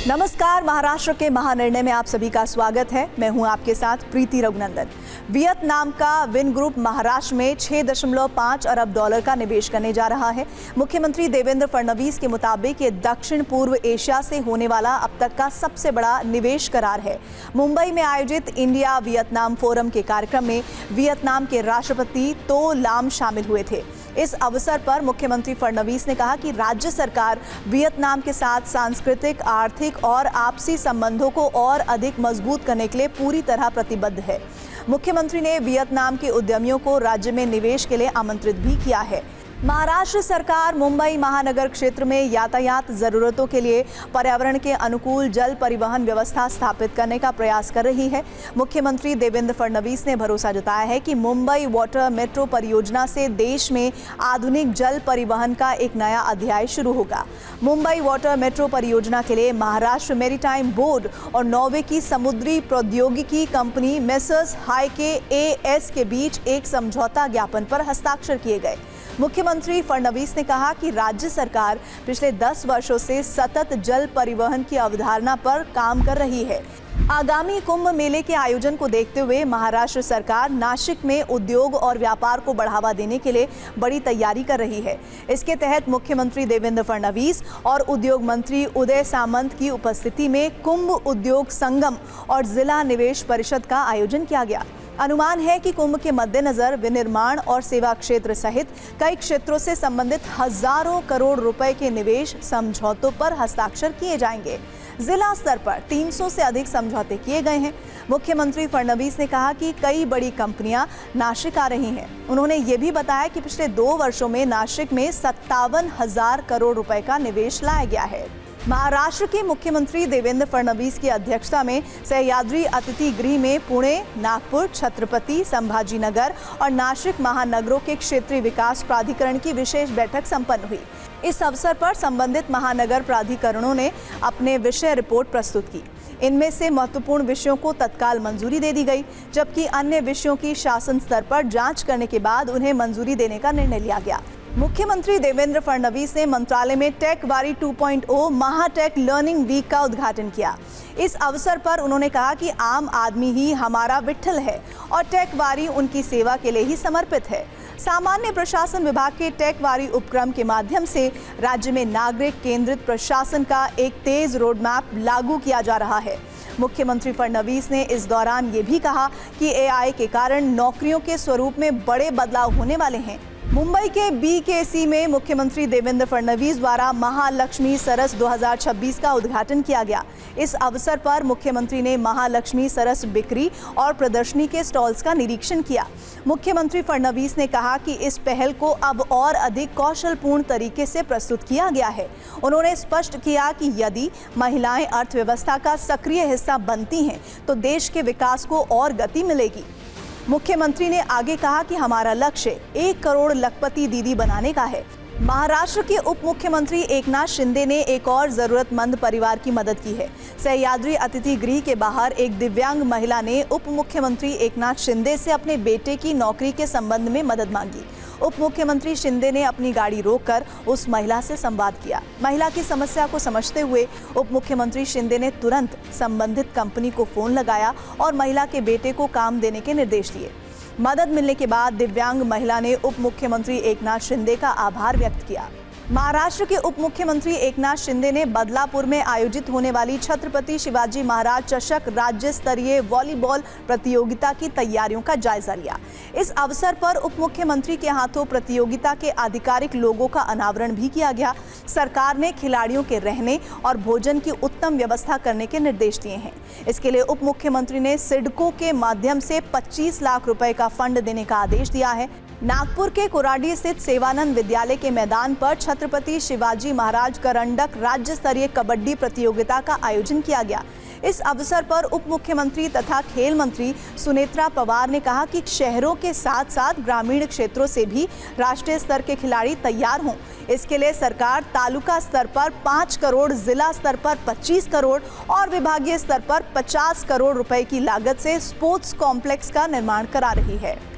नमस्कार, महाराष्ट्र के महानिर्णय में आप सभी का स्वागत है। मैं हूं आपके साथ प्रीति रघुनंदन। वियतनाम का विन ग्रुप महाराष्ट्र में 6.5 अरब डॉलर का निवेश करने जा रहा है। मुख्यमंत्री देवेंद्र फडणवीस के मुताबिक ये दक्षिण पूर्व एशिया से होने वाला अब तक का सबसे बड़ा निवेश करार है। मुंबई में आयोजित इंडिया वियतनाम फोरम के कार्यक्रम में वियतनाम के राष्ट्रपति तो लाम शामिल हुए थे। इस अवसर पर मुख्यमंत्री फडणवीस ने कहा कि राज्य सरकार वियतनाम के साथ सांस्कृतिक, आर्थिक और आपसी संबंधों को और अधिक मजबूत करने के लिए पूरी तरह प्रतिबद्ध है। मुख्यमंत्री ने वियतनाम के उद्यमियों को राज्य में निवेश के लिए आमंत्रित भी किया है। महाराष्ट्र सरकार मुंबई महानगर क्षेत्र में यातायात जरूरतों के लिए पर्यावरण के अनुकूल जल परिवहन व्यवस्था स्थापित करने का प्रयास कर रही है। मुख्यमंत्री देवेंद्र फडणवीस ने भरोसा जताया है कि मुंबई वाटर मेट्रो परियोजना से देश में आधुनिक जल परिवहन का एक नया अध्याय शुरू होगा। मुंबई वाटर मेट्रो परियोजना के लिए महाराष्ट्र मैरीटाइम बोर्ड और नॉर्वे की समुद्री प्रौद्योगिकी कंपनी मेसर्स हाइके एएस के बीच एक समझौता ज्ञापन पर हस्ताक्षर किए गए। मुख्यमंत्री फडणवीस ने कहा कि राज्य सरकार पिछले 10 वर्षों से सतत जल परिवहन की अवधारणा पर काम कर रही है। आगामी कुंभ मेले के आयोजन को देखते हुए महाराष्ट्र सरकार नासिक में उद्योग और व्यापार को बढ़ावा देने के लिए बड़ी तैयारी कर रही है। इसके तहत मुख्यमंत्री देवेंद्र फडणवीस और उद्योग मंत्री उदय सामंत की उपस्थिति में कुंभ उद्योग संगम और जिला निवेश परिषद का आयोजन किया गया। अनुमान है कि कुंभ के मद्देनजर विनिर्माण और सेवा क्षेत्र सहित कई क्षेत्रों से संबंधित हजारों करोड़ रुपए के निवेश समझौतों पर हस्ताक्षर किए जाएंगे। जिला स्तर पर 300 से अधिक समझौते किए गए हैं। मुख्यमंत्री फडणवीस ने कहा कि कई बड़ी कंपनियां नासिक आ रही हैं। उन्होंने ये भी बताया कि पिछले 2 वर्षों में नासिक में 57,000 करोड़ रुपए का निवेश लाया गया है। महाराष्ट्र के मुख्यमंत्री देवेंद्र फडणवीस की अध्यक्षता में सह्याद्री अतिथि गृह में पुणे, नागपुर, छत्रपति संभाजीनगर और नासिक महानगरों के क्षेत्रीय विकास प्राधिकरण की विशेष बैठक संपन्न हुई। इस अवसर पर संबंधित महानगर प्राधिकरणों ने अपने विषय रिपोर्ट प्रस्तुत की। इनमें से महत्वपूर्ण विषयों को तत्काल मंजूरी दे दी गई, जबकि अन्य विषयों की शासन स्तर पर जांच करने के बाद उन्हें मंजूरी देने का निर्णय लिया गया। मुख्यमंत्री देवेंद्र फडणवीस ने मंत्रालय में टेक वारी 2.0 महाटेक लर्निंग वीक का उद्घाटन किया। इस अवसर पर उन्होंने कहा कि आम आदमी ही हमारा विट्ठल है और टेक वारी उनकी सेवा के लिए ही समर्पित है। सामान्य प्रशासन विभाग के टेक वारी उपक्रम के माध्यम से राज्य में नागरिक केंद्रित प्रशासन का एक तेज रोड मैप लागू किया जा रहा है। मुख्यमंत्री फडणवीस ने इस दौरान ये भी कहा कि एआई के कारण नौकरियों के स्वरूप में बड़े बदलाव होने वाले हैं। मुंबई के बीकेसी में मुख्यमंत्री देवेंद्र फडणवीस द्वारा महालक्ष्मी सरस 2026 का उद्घाटन किया गया। इस अवसर पर मुख्यमंत्री ने महालक्ष्मी सरस बिक्री और प्रदर्शनी के स्टॉल्स का निरीक्षण किया। मुख्यमंत्री फडणवीस ने कहा कि इस पहल को अब और अधिक कौशलपूर्ण तरीके से प्रस्तुत किया गया है। उन्होंने स्पष्ट किया कि यदि महिलाएं अर्थव्यवस्था का सक्रिय हिस्सा बनती हैं तो देश के विकास को और गति मिलेगी। मुख्यमंत्री ने आगे कहा कि हमारा लक्ष्य 1 करोड़ लखपति दीदी बनाने का है। महाराष्ट्र के उप मुख्यमंत्री एकनाथ शिंदे ने एक और जरूरतमंद परिवार की मदद की है। सह्याद्री अतिथि गृह के बाहर एक दिव्यांग महिला ने उप मुख्यमंत्री एकनाथ शिंदे से अपने बेटे की नौकरी के संबंध में मदद मांगी। उप मुख्यमंत्री शिंदे ने अपनी गाड़ी रोककर उस महिला से संवाद किया। महिला की समस्या को समझते हुए उप मुख्यमंत्री शिंदे ने तुरंत संबंधित कंपनी को फोन लगाया और महिला के बेटे को काम देने के निर्देश दिए। मदद मिलने के बाद दिव्यांग महिला ने उप मुख्यमंत्री एकनाथ शिंदे का आभार व्यक्त किया। महाराष्ट्र के उप मुख्यमंत्री एकनाथ शिंदे ने बदलापुर में आयोजित होने वाली छत्रपति शिवाजी महाराज चषक राज्य स्तरीय वॉलीबॉल प्रतियोगिता की तैयारियों का जायजा लिया। इस अवसर पर उप मुख्यमंत्री के हाथों प्रतियोगिता के आधिकारिक लोगों का अनावरण भी किया गया। सरकार ने खिलाड़ियों के रहने और भोजन की उत्तम व्यवस्था करने के निर्देश दिए हैं। इसके लिए उप मुख्यमंत्री ने सिडको के माध्यम से 25 लाख रुपए का फंड देने का आदेश दिया है। नागपुर के कोराडी स्थित सेवानंद विद्यालय के मैदान पर छत्रपति शिवाजी महाराज करंडक राज्य स्तरीय कबड्डी प्रतियोगिता का आयोजन किया गया। इस अवसर पर उप मुख्यमंत्री तथा खेल मंत्री सुनेत्रा पवार ने कहा कि शहरों के साथ साथ ग्रामीण क्षेत्रों से भी राष्ट्रीय स्तर के खिलाड़ी तैयार हों। इसके लिए सरकार तालुका स्तर पर 5 करोड़, जिला स्तर पर 25 करोड़ और विभागीय स्तर पर 50 करोड़ रुपए की लागत से स्पोर्ट्स कॉम्प्लेक्स का निर्माण करा रही है।